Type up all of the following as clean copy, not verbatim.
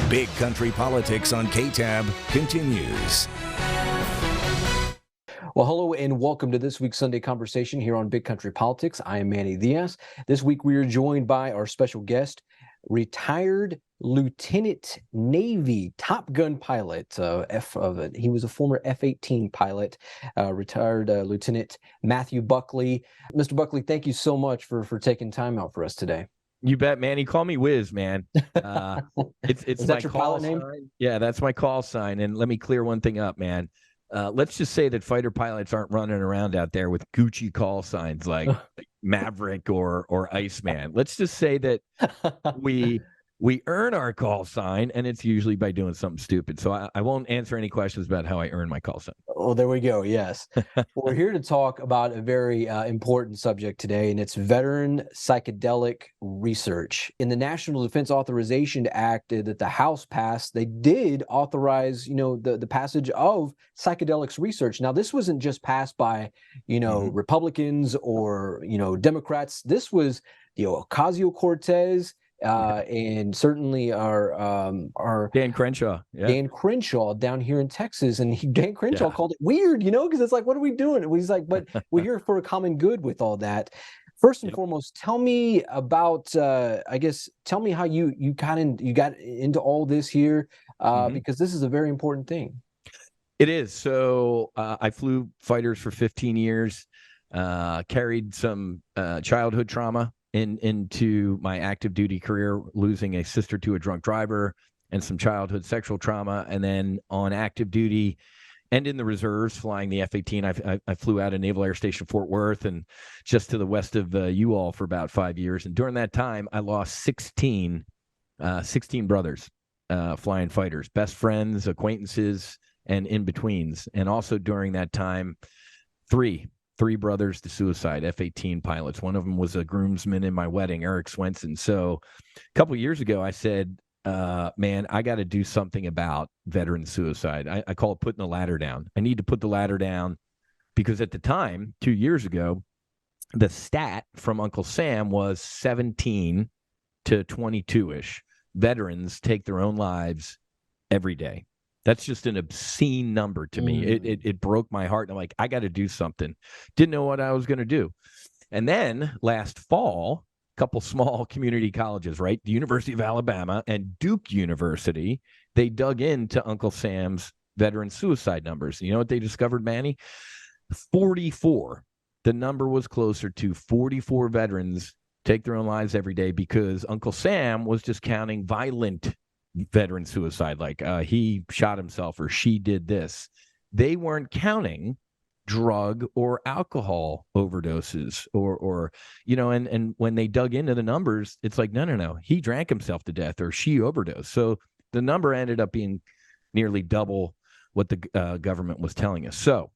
Big Country Politics on KTAB continues. Well, hello and welcome to this week's Sunday Conversation here on Big Country Politics. I am Manny Diaz. This week we are joined by our special guest, retired Lieutenant Navy Top Gun pilot. He was a former F-18 pilot, retired Lieutenant Matthew Buckley. Mr. Buckley, thank you so much for taking time out for us today. You bet, Manny. Call me Wiz, man. It's Is my that your call pilot name? sign. Yeah, that's my call sign. And let me clear one thing up, man. Let's just say that fighter pilots aren't running around out there with Gucci call signs like Maverick or Iceman. Let's just say that we earn our call sign, and it's usually by doing something stupid. So I won't answer any questions about how I earn my call sign. Oh, there we go. Yes. We're here to talk about a very important subject today, and it's veteran psychedelic research. In the National Defense Authorization Act that the House passed, they did authorize, the passage of psychedelics research. Now, this wasn't just passed by, Republicans or, Democrats. This was, Ocasio-Cortez, and certainly our Dan Crenshaw. Yeah. Dan Crenshaw down here in Texas, and Dan Crenshaw called it weird, because it's like, what are we doing? And he's like, but we're here for a common good with all that. First and foremost, tell me about, tell me how you got into all this here, because this is a very important thing. It is. So I flew fighters for 15 years, carried some childhood trauma into my active duty career, losing a sister to a drunk driver and some childhood sexual trauma. And then on active duty and in the reserves, flying the F-18, I flew out of Naval Air Station Fort Worth and just to the west of U-All for about 5 years. And during that time, I lost 16 brothers, flying fighters, best friends, acquaintances, and in-betweens. And also during that time, three brothers to suicide, F-18 pilots. One of them was a groomsman in my wedding, Eric Swenson. So a couple of years ago, I said, man, I got to do something about veteran suicide. I call it putting the ladder down. I need to put the ladder down because at the time, 2 years ago, the stat from Uncle Sam was 17 to 22-ish veterans take their own lives every day. That's just an obscene number to me. It broke my heart. And I'm like, I got to do something. Didn't know what I was going to do. And then last fall, a couple small community colleges, right? The University of Alabama and Duke University, they dug into Uncle Sam's veteran suicide numbers. You know what they discovered, Manny? 44. The number was closer to 44 veterans take their own lives every day because Uncle Sam was just counting violent veteran suicide, like he shot himself or she did this. They weren't counting drug or alcohol overdoses or and when they dug into the numbers, it's like, no, he drank himself to death or she overdosed. So the number ended up being nearly double what the government was telling us. So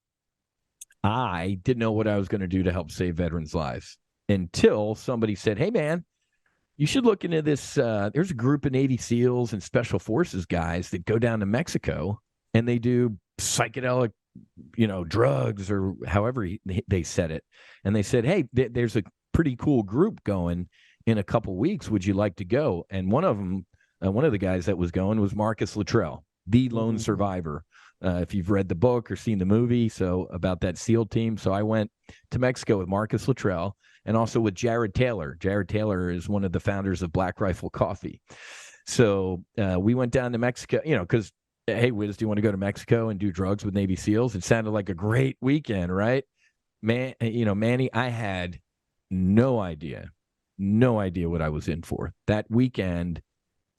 I didn't know what I was going to do to help save veterans' lives until somebody said, hey, man, you should look into this. There's a group of Navy SEALs and Special Forces guys that go down to Mexico and they do psychedelic, drugs or however they said it. And they said, hey, there's a pretty cool group going in a couple weeks. Would you like to go? And one of them, one of the guys that was going was Marcus Luttrell, the lone survivor. If you've read the book or seen the movie, so about that SEAL team. So I went to Mexico with Marcus Luttrell and also with Jared Taylor. Jared Taylor is one of the founders of Black Rifle Coffee. So we went down to Mexico, because, hey, Wiz, do you want to go to Mexico and do drugs with Navy SEALs? It sounded like a great weekend, right? Man, Manny, I had no idea what I was in for. That weekend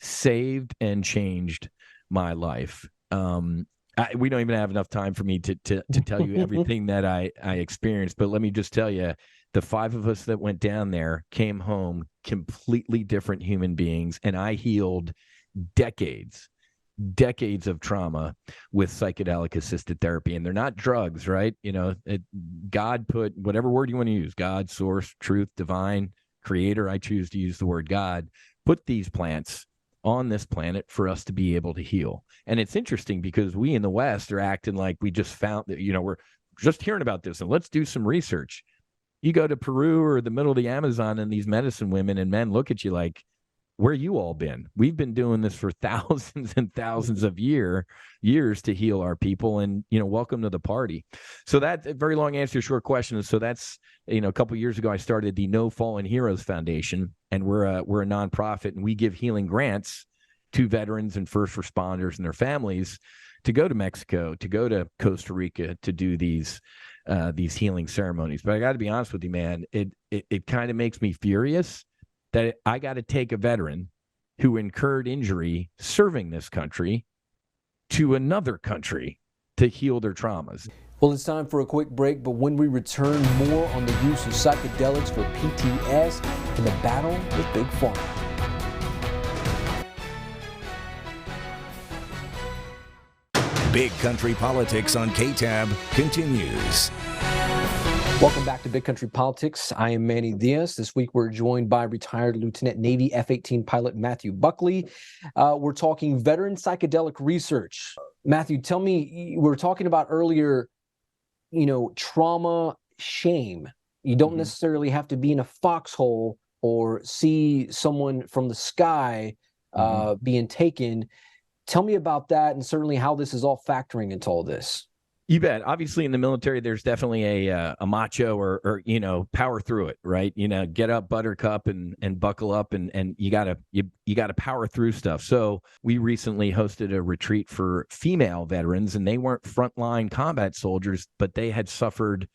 saved and changed my life. We don't even have enough time for me to tell you everything that I experienced, but let me just tell you, the five of us that went down there came home completely different human beings, and I healed decades of trauma with psychedelic assisted therapy. And they're not drugs, right? God put whatever word you want to use, God, source, truth, divine, creator. I choose to use the word God, put these plants on this planet for us to be able to heal. And it's interesting because we in the West are acting like we just found that, we're just hearing about this and let's do some research. You go to Peru or the middle of the Amazon and these medicine women and men look at you like, where you all been? We've been doing this for thousands and thousands of years to heal our people, and welcome to the party. So that a very long answer to a short question. So that's a couple of years ago I started the No Fallen Heroes Foundation, and we're a nonprofit, and we give healing grants to veterans and first responders and their families to go to Mexico, to go to Costa Rica, to do these healing ceremonies. But I got to be honest with you, man, it kind of makes me furious that I got to take a veteran who incurred injury serving this country to another country to heal their traumas. Well, it's time for a quick break, but when we return, more on the use of psychedelics for PTS and the battle with Big Pharma. Big Country Politics on KTAB continues. Welcome back to Big Country Politics. I am Manny Diaz. This week we're joined by retired Lieutenant Navy F-18 pilot Matthew Buckley. We're talking veteran psychedelic research. Matthew, tell me, we were talking about earlier, trauma, shame. You don't necessarily have to be in a foxhole or see someone from the sky being taken. Tell me about that, and certainly how this is all factoring into all this. You bet. Obviously, in the military, there's definitely a macho or power through it, right? Get up, buttercup, and buckle up, and you gotta power through stuff. So we recently hosted a retreat for female veterans, and they weren't frontline combat soldiers, but they had suffered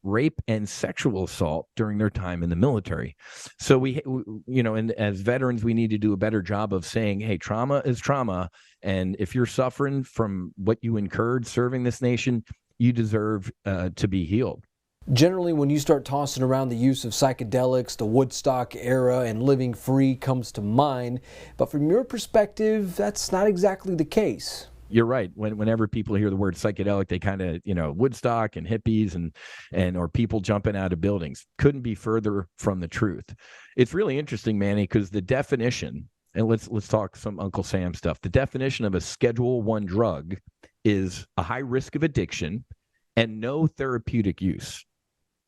rape and sexual assault during their time in the military. So and as veterans, we need to do a better job of saying, hey, trauma is trauma. And if you're suffering from what you incurred serving this nation, you deserve to be healed. Generally, when you start tossing around the use of psychedelics, the Woodstock era and living free comes to mind. But from your perspective, that's not exactly the case. You're right. Whenever people hear the word psychedelic, they kind of, Woodstock and hippies and or people jumping out of buildings. Couldn't be further from the truth. It's really interesting, Manny, because the definition, and let's talk some Uncle Sam stuff. The definition of a Schedule I drug is a high risk of addiction and no therapeutic use.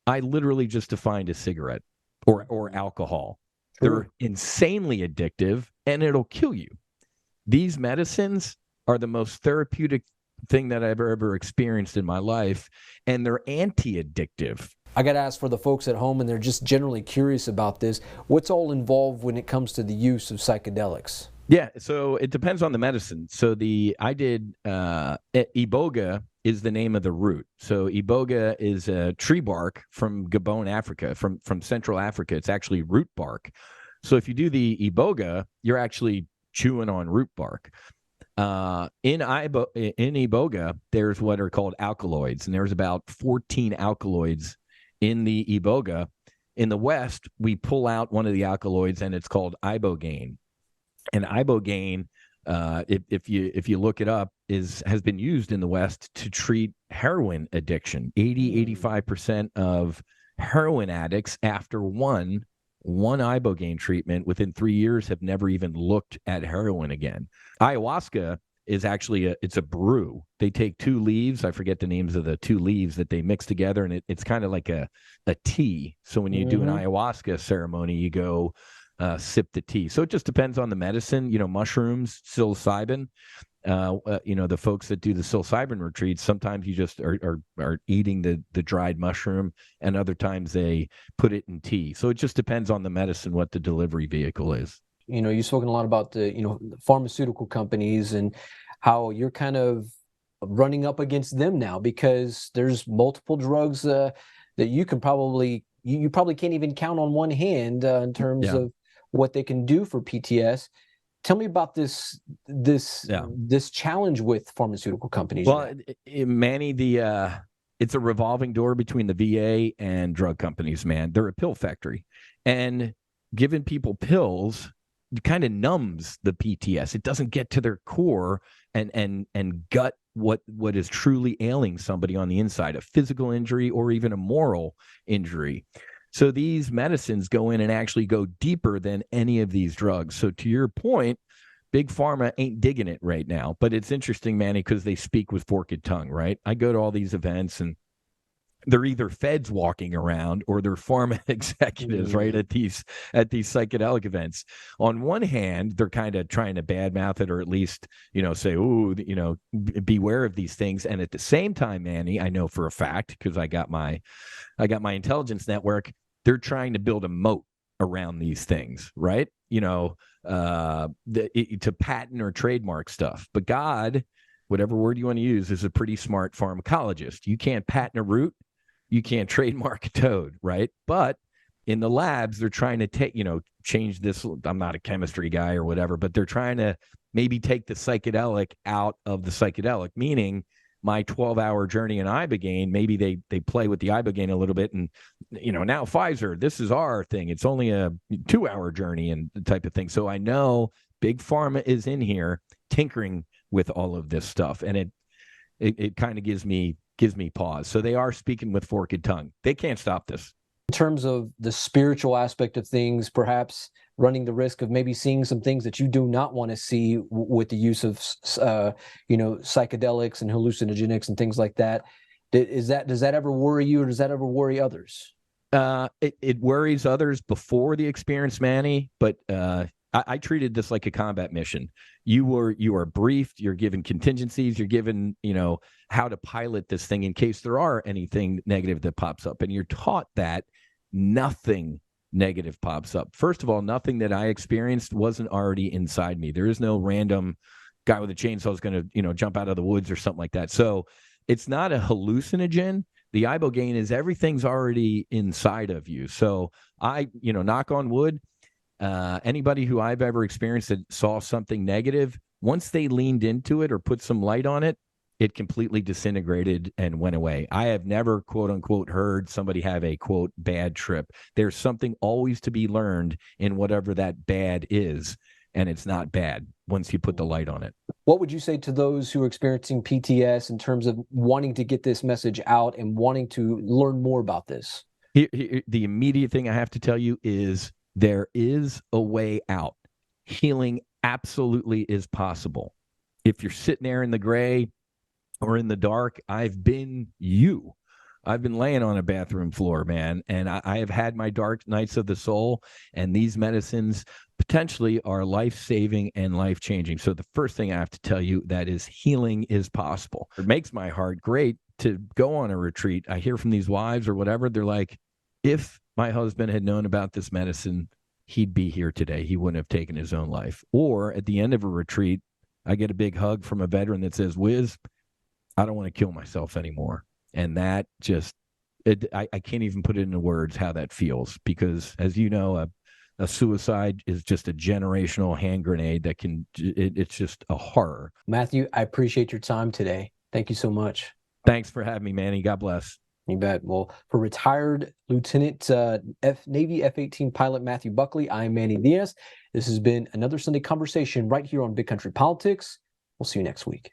I literally just defined a cigarette or alcohol. They're insanely addictive and it'll kill you. These medicines are the most therapeutic thing that I've ever experienced in my life, and they're anti-addictive. I got to ask for the folks at home, and they're just generally curious about this. What's all involved when it comes to the use of psychedelics? Yeah, so it depends on the medicine. So Iboga is the name of the root. So Iboga is a tree bark from Gabon, Africa, from Central Africa. It's actually root bark. So if you do the Iboga, you're actually chewing on root bark. In Iboga, there's what are called alkaloids, and there's about 14 alkaloids in the Iboga. In the West, we pull out one of the alkaloids, and it's called ibogaine. And ibogaine, if you look it up, has been used in the West to treat heroin addiction. 85% of heroin addicts after one ibogaine treatment within 3 years have never even looked at heroin again. Ayahuasca is actually it's a brew. They take two leaves. I forget the names of the two leaves that they mix together, and it's kind of like a tea. So when you do an ayahuasca ceremony, you go sip the tea. So it just depends on the medicine. Mushrooms, psilocybin. The folks that do the psilocybin retreats, sometimes you just are eating the dried mushroom, and other times they put it in tea. So it just depends on the medicine, what the delivery vehicle is. You've spoken a lot about the pharmaceutical companies and how you're kind of running up against them now, because there's multiple drugs that you can probably can't even count on one hand in terms of what they can do for PTS. Tell me about this challenge with pharmaceutical companies. Well, Manny, it's a revolving door between the VA and drug companies, man. They're a pill factory, and giving people pills kind of numbs the PTS. It doesn't get to their core and gut what is truly ailing somebody on the inside, a physical injury or even a moral injury. So these medicines go in and actually go deeper than any of these drugs. So to your point, Big Pharma ain't digging it right now. But it's interesting, Manny, because they speak with forked tongue, right? I go to all these events, and they're either feds walking around or they're pharma executives, right, at these psychedelic events. On one hand, they're kind of trying to badmouth it, or at least, say, "Ooh, beware of these things." And at the same time, Manny, I know for a fact, because I got my intelligence network, they're trying to build a moat around these things, right? To patent or trademark stuff. But God, whatever word you want to use, is a pretty smart pharmacologist. You can't patent a root. You can't trademark a toad, right? But in the labs, they're trying to change this. I'm not a chemistry guy or whatever, but they're trying to maybe take the psychedelic out of the psychedelic, meaning my 12-hour journey in Ibogaine, maybe they play with the Ibogaine a little bit, and now Pfizer, this is our thing. It's only a 2-hour journey and the type of thing. So I know Big Pharma is in here tinkering with all of this stuff, and it kind of gives me pause. So they are speaking with forked tongue. They can't stop this. In terms of the spiritual aspect of things, perhaps running the risk of maybe seeing some things that you do not want to see with the use of psychedelics and hallucinogenics and things like that. Does that ever worry you, or does that ever worry others? It worries others before the experience, Manny, but I treated this like a combat mission. You are briefed, you're given contingencies, you're given, how to pilot this thing in case there are anything negative that pops up. And you're taught that nothing negative pops up. First of all, nothing that I experienced wasn't already inside me. There is no random guy with a chainsaw is going to, jump out of the woods or something like that. So it's not a hallucinogen. The ibogaine is everything's already inside of you. So I, knock on wood, anybody who I've ever experienced that saw something negative, once they leaned into it or put some light on it, it completely disintegrated and went away. I have never, quote unquote, heard somebody have a, quote, bad trip. There's something always to be learned in whatever that bad is, and it's not bad once you put the light on it. What would you say to those who are experiencing PTS in terms of wanting to get this message out and wanting to learn more about this? The immediate thing I have to tell you is there is a way out. Healing absolutely is possible. If you're sitting there in the gray or in the dark, I've been you. I've been laying on a bathroom floor, man, and I have had my dark nights of the soul, and these medicines potentially are life-saving and life-changing. So the first thing I have to tell you, that is, healing is possible. It makes my heart great to go on a retreat. I hear from these wives or whatever, they're like, if my husband had known about this medicine, he'd be here today. He wouldn't have taken his own life. Or at the end of a retreat, I get a big hug from a veteran that says, Wiz, I don't want to kill myself anymore. And that just, I can't even put it into words how that feels, because as you know, a suicide is just a generational hand grenade that it's just a horror. Matthew, I appreciate your time today. Thank you so much. Thanks for having me, Manny. God bless. You bet. Well, for retired Lieutenant Navy F-18 pilot Matthew Buckley, I'm Manny Diaz. This has been another Sunday Conversation right here on Big Country Politics. We'll see you next week.